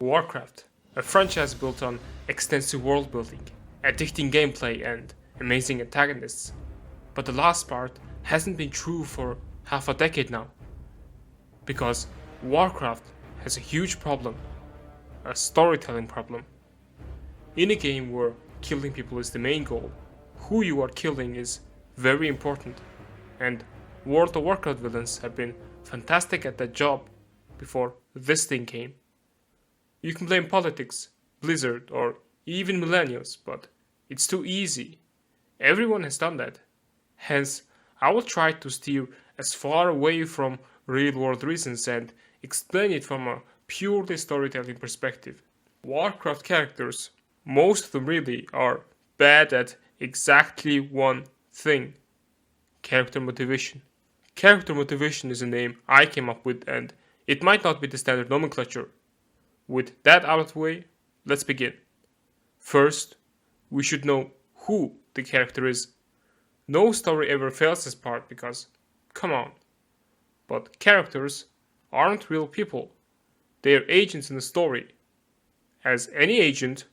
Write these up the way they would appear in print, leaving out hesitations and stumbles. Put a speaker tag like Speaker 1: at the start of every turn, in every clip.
Speaker 1: Warcraft, a franchise built on extensive world building, addicting gameplay, and amazing antagonists. But the last part hasn't been true for half a decade now. Because Warcraft has a huge problem, a storytelling problem. In a game where killing people is the main goal, who you are killing is very important, and World of Warcraft villains have been fantastic at that job before this thing came. You can blame politics, Blizzard, or even millennials, but it's too easy. Everyone has done that. Hence, I will try to steer as far away from real-world reasons and explain it from a purely storytelling perspective. Warcraft characters, most of them really, are bad at exactly one thing: character motivation. Character motivation is a name I came up with, and it might not be the standard nomenclature. With that out of the way, let's begin. First, we should know who the character is. No story ever fails this part because, come on. But characters aren't real people. They are agents in a story. As any agent,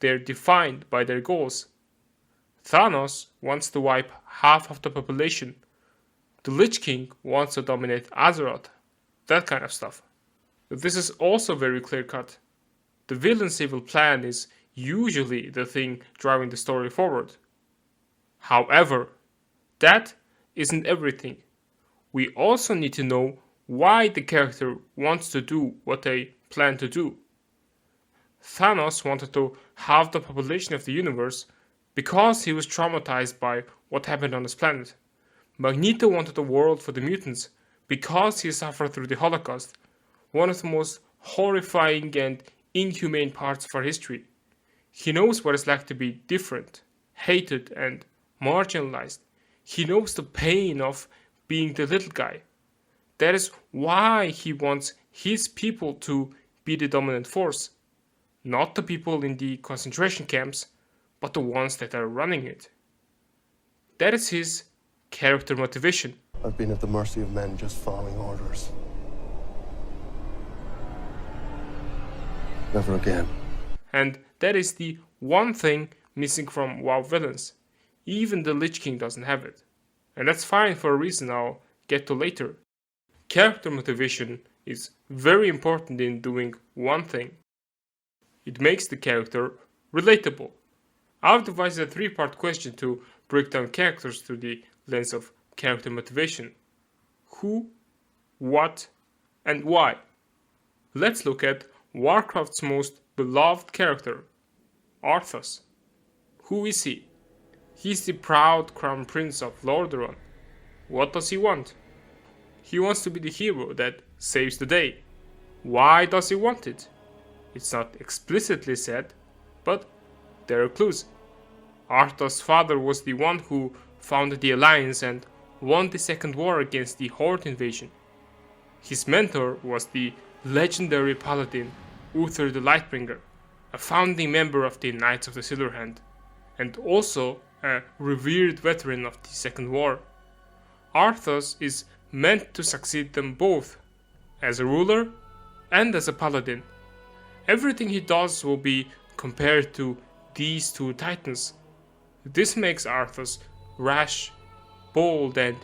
Speaker 1: they are defined by their goals. Thanos wants to wipe half of the population. The Lich King wants to dominate Azeroth. That kind of stuff. This is also very clear-cut. The villain's evil plan is usually the thing driving the story forward. However, that isn't everything. We also need to know why the character wants to do what they plan to do. Thanos wanted to halve the population of the universe because he was traumatized by what happened on his planet. Magneto wanted a world for the mutants because he suffered through the Holocaust, one of the most horrifying and inhumane parts of our history. He knows what it's like to be different, hated, and marginalized. He knows the pain of being the little guy. That is why he wants his people to be the dominant force. Not the people in the concentration camps, but the ones that are running it. That is his character motivation.
Speaker 2: I've been at the mercy of men just following orders. Never again.
Speaker 1: And that is the one thing missing from WoW villains. Even the Lich King doesn't have it. And that's fine for a reason I'll get to later. Character motivation is very important in doing one thing. It makes the character relatable. I've devised a three-part question to break down characters through the lens of character motivation. Who, what, and why. Let's look at Warcraft's most beloved character, Arthas. Who is he? He's the proud crown prince of Lordaeron. What does he want? He wants to be the hero that saves the day. Why does he want it? It's not explicitly said, but there are clues. Arthas' father was the one who founded the Alliance and won the Second War against the Horde invasion. His mentor was the legendary paladin Uther the Lightbringer, a founding member of the Knights of the Silver Hand, and also a revered veteran of the Second War. Arthas is meant to succeed them both, as a ruler and as a paladin. Everything he does will be compared to these two titans. This makes Arthas rash, bold, and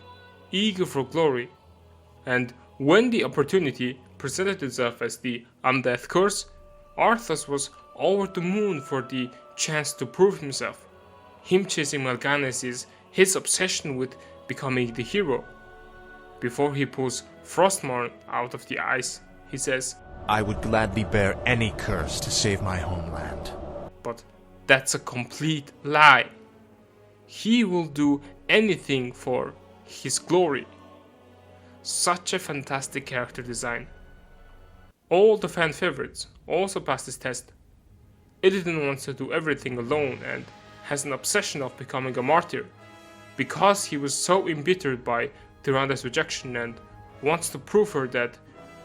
Speaker 1: eager for glory. And when the opportunity presented itself as the Undeath Curse, Arthas was over the moon for the chance to prove himself. Him chasing Mal'Ganis is his obsession with becoming the hero. Before he pulls Frostmourne out of the ice, he says,
Speaker 3: "I would gladly bear any curse to save my homeland."
Speaker 1: But that's a complete lie. He will do anything for his glory. Such a fantastic character design. All the fan favorites also passed this test. Illidan wants to do everything alone and has an obsession of becoming a martyr, because he was so embittered by Tyranda's rejection and wants to prove her that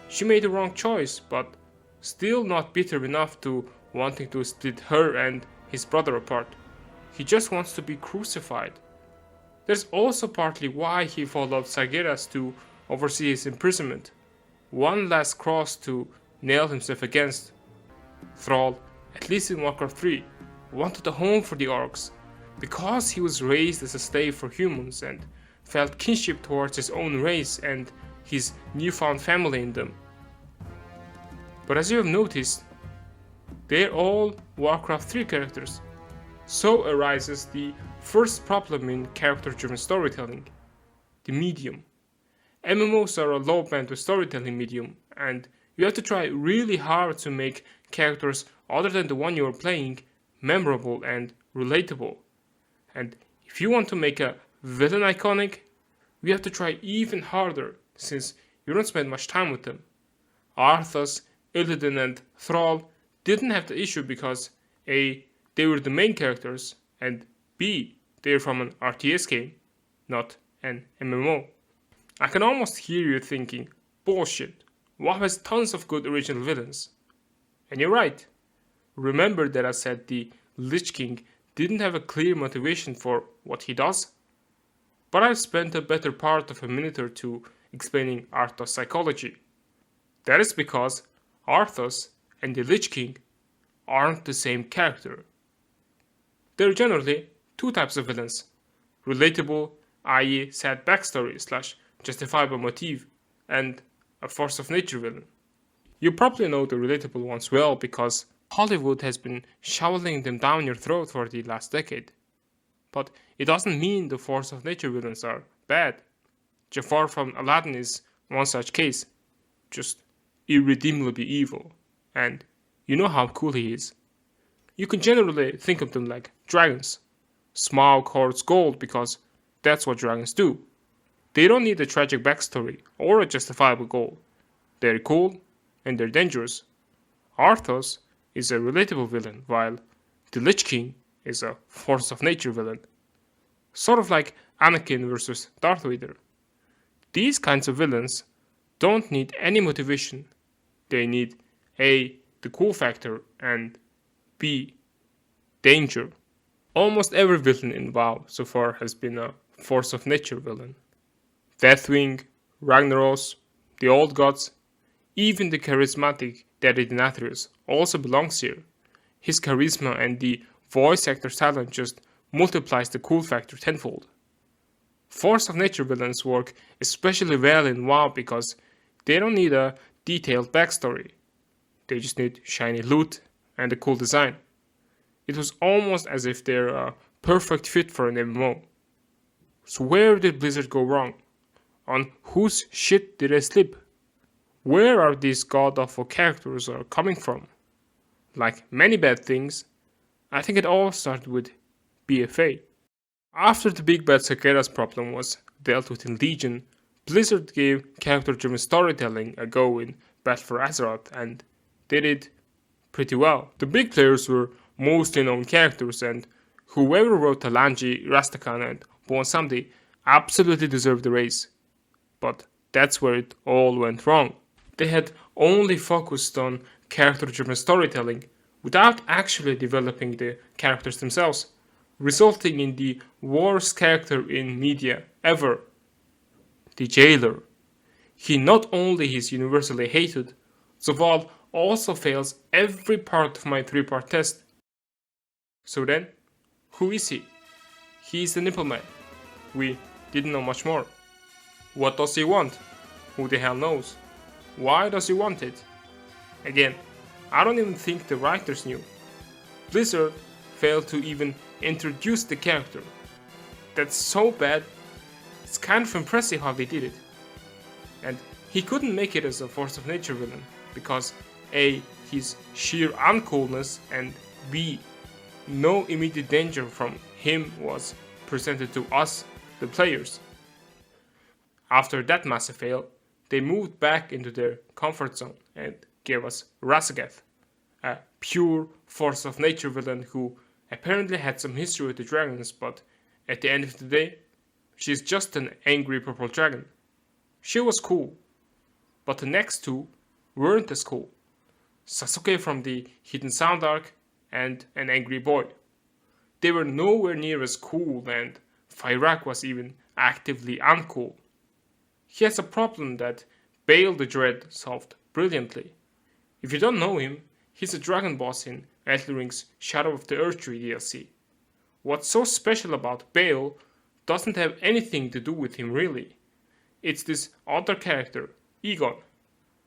Speaker 1: she made the wrong choice, but still not bitter enough to wanting to split her and his brother apart. He just wants to be crucified. There's also partly why he followed Sargeras to oversee his imprisonment. One last cross to nail himself against. Thrall, at least in Warcraft 3, wanted a home for the orcs, because he was raised as a slave for humans and felt kinship towards his own race and his newfound family in them. But as you have noticed, they're all Warcraft 3 characters. So arises the first problem in character-driven storytelling: the medium. MMOs are a low-bandwidth storytelling medium, and you have to try really hard to make characters other than the one you are playing memorable and relatable. And if you want to make a villain iconic, you have to try even harder, since you don't spend much time with them. Arthas, Illidan and Thrall didn't have the issue because A. they were the main characters, and B. they were from an RTS game, not an MMO. I can almost hear you thinking, bullshit, WoW has tons of good original villains. And you're right. Remember that I said the Lich King didn't have a clear motivation for what he does? But I've spent a better part of a minute or two explaining Arthas' psychology. That is because Arthas and the Lich King aren't the same character. There are generally two types of villains: relatable, i.e. sad backstory / justifiable motive, and a force of nature villain. You probably know the relatable ones well because Hollywood has been shoveling them down your throat for the last decade. But it doesn't mean the force of nature villains are bad. Jafar from Aladdin is one such case, just irredeemably evil, and you know how cool he is. You can generally think of them like dragons. Smaug hoards gold because that's what dragons do. They don't need a tragic backstory or a justifiable goal. They're cool and they're dangerous. Arthas is a relatable villain, while the Lich King is a force of nature villain. Sort of like Anakin versus Darth Vader. These kinds of villains don't need any motivation. They need A. the cool factor, and B. danger. Almost every villain in WoW so far has been a force of nature villain. Deathwing, Ragnaros, the Old Gods, even the charismatic Daddy Denathrius also belongs here. His charisma and the voice actor talent just multiplies the cool factor tenfold. Force of nature villains work especially well in WoW because they don't need a detailed backstory. They just need shiny loot and a cool design. It was almost as if they're a perfect fit for an MMO. So where did Blizzard go wrong? On whose shit did they slip? Where are these god-awful characters coming from? Like many bad things, I think it all started with BFA. After the big bad cicadas problem was dealt with in Legion, Blizzard gave character-driven storytelling a go in Battle for Azeroth, and they did pretty well. The big players were mostly known characters, and whoever wrote Talanji, Rastakhan and Bonsandi absolutely deserved the race. But that's where it all went wrong. They had only focused on character-driven storytelling without actually developing the characters themselves, resulting in the worst character in media ever, the Jailer. He not only is universally hated, Zoval also fails every part of my 3-part test. So then, who is he? He's the Nipple Man. We didn't know much more. What does he want? Who the hell knows? Why does he want it? Again, I don't even think the writers knew. Blizzard failed to even introduce the character. That's so bad. It's kind of impressive how they did it. And he couldn't make it as a force of nature villain because A. his sheer uncoolness, and B. no immediate danger from him was presented to us, the players. After that massive fail, they moved back into their comfort zone and gave us Raszageth, a pure force of nature villain who apparently had some history with the dragons, but at the end of the day, she's just an angry purple dragon. She was cool, but the next two weren't as cool. Sasuke from the Hidden Sound arc and an angry boy. They were nowhere near as cool, and Fyrakk was even actively uncool. He has a problem that Bayle the Dread solved brilliantly. If you don't know him, He's a dragon boss in Elden Ring's Shadow of the Erdtree DLC. What's so special about Bayle doesn't have anything to do with him really. It's this other character, Egon.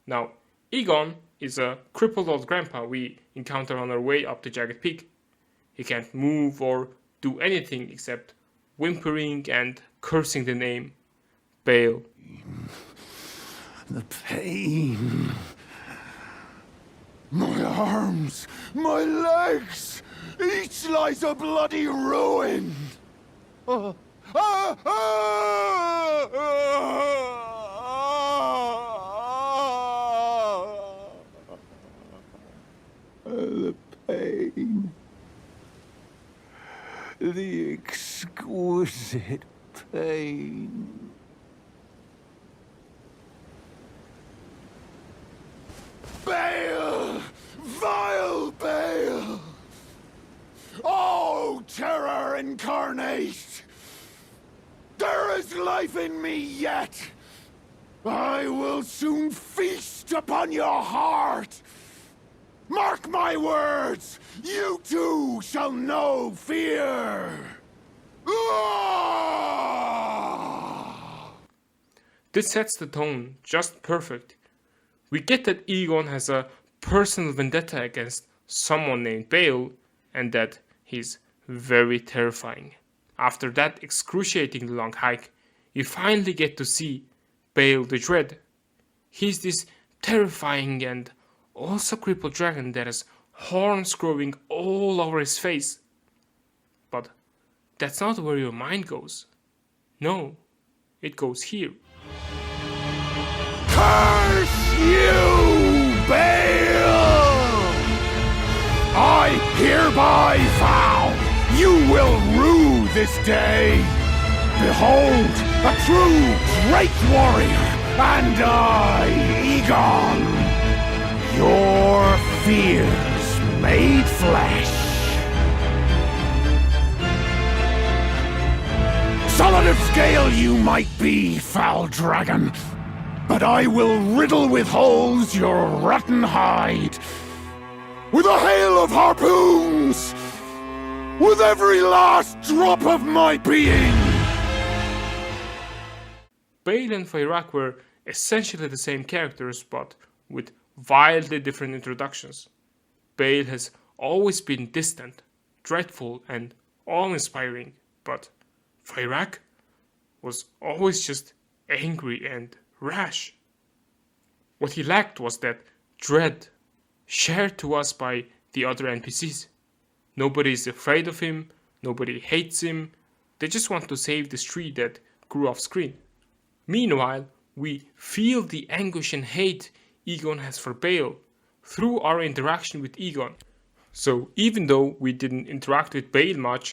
Speaker 1: Now, Egon is a crippled old grandpa we encounter on our way up the jagged peak. He can't move or do anything except whimpering and cursing the name Bayle.
Speaker 4: The pain. My arms, my legs, each lies a bloody ruin. The pain. The exquisite pain. Bayle! Vile Bayle! Oh, terror incarnate! There is life in me yet! I will soon feast upon your heart! Mark my words! You too shall know fear!
Speaker 1: This sets the tone just perfect. We get that Egon has a personal vendetta against someone named Bayle, and that he's very terrifying. After that excruciatingly long hike, you finally get to see Bayle the Dread. He's this terrifying and also crippled dragon that has horns growing all over his face. But that's not where your mind goes. No, it goes here.
Speaker 4: Curse you, Bayle! I hereby vow you will rue this day. Behold, a true great warrior, and I, Egon, your fears made flesh. Solid of scale you might be, foul dragon, but I will riddle with holes your rotten hide. With a hail of harpoons! With every last drop of my being!
Speaker 1: Bayle and Fyrakk were essentially the same characters, but with wildly different introductions. Bayle has always been distant, dreadful, and awe-inspiring, but Fyrakk was always just angry and rash. What he lacked was that dread shared to us by the other NPCs. Nobody is afraid of him, nobody hates him, they just want to save this tree that grew off screen. Meanwhile, we feel the anguish and hate Egon has for Bayle through our interaction with Egon. So even though we didn't interact with Bayle much,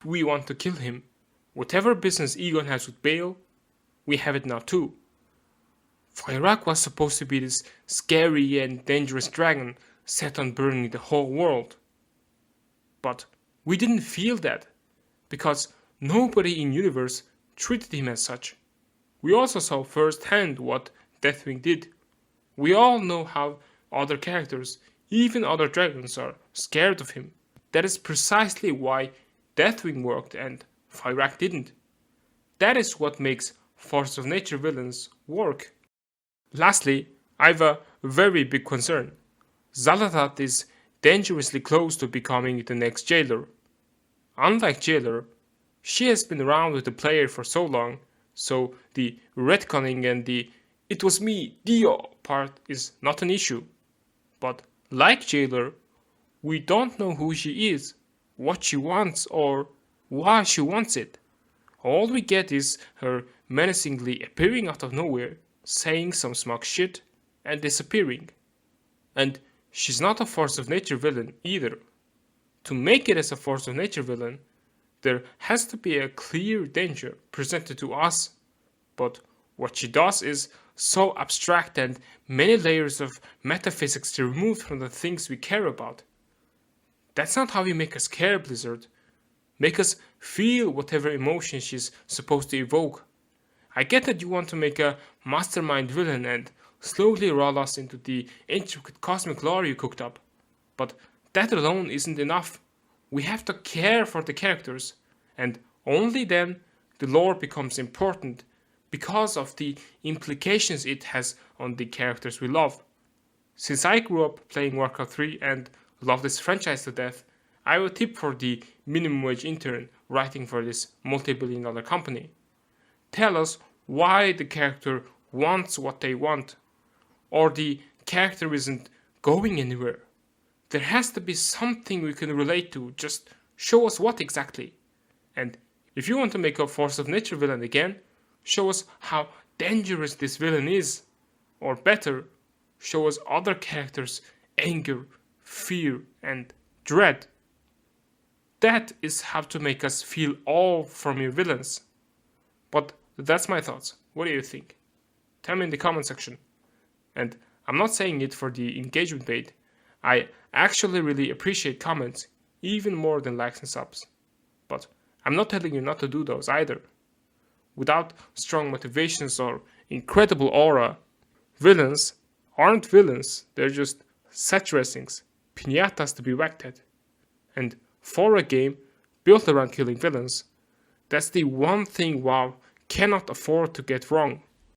Speaker 1: we want to kill him. Whatever business Egon has with Bayle, we have it now too. Fyrakk was supposed to be this scary and dangerous dragon set on burning the whole world. But we didn't feel that, because nobody in universe treated him as such. We also saw firsthand what Deathwing did. We all know how other characters, even other dragons, are scared of him. That is precisely why Deathwing worked and Fyrakk didn't. That is what makes Force of Nature villains work. Lastly, I have a very big concern. Xalatath is dangerously close to becoming the next jailer. Unlike Jailer, she has been around with the player for so long, so the retconning and the "it was me, Dio" part is not an issue. But like Jailer, we don't know who she is, what she wants, or why she wants it. All we get is her menacingly appearing out of nowhere, saying some smug shit, and disappearing. And she's not a Force of Nature villain either. To make it as a Force of Nature villain, there has to be a clear danger presented to us, but what she does is so abstract and many layers of metaphysics removed from the things we care about. That's not how you make us care, Blizzard. Make us feel whatever emotion she's supposed to evoke. I get that you want to make a mastermind villain and slowly roll us into the intricate cosmic lore you cooked up, But that alone isn't enough. We have to care for the characters, and only then the lore becomes important because of the implications it has on the characters we love. Since I grew up playing Warcraft 3 and love this franchise to death, I have a tip for the minimum wage intern writing for this multi-billion-dollar company. Tell us why the character wants what they want, or the character isn't going anywhere. There has to be something we can relate to, just show us what exactly. And if you want to make a force of nature villain again, show us how dangerous this villain is. Or better, show us other characters' anger, fear, and dread. That is how to make us feel awe from your villains. But that's my thoughts. What do you think? Tell me in the comment section. And I'm not saying it for the engagement bait. I actually really appreciate comments, even more than likes and subs. But I'm not telling you not to do those either. Without strong motivations or incredible aura, villains aren't villains, they're just set dressings, piñatas to be whacked at. And for a game built around killing villains, that's the one thing WoW cannot afford to get wrong.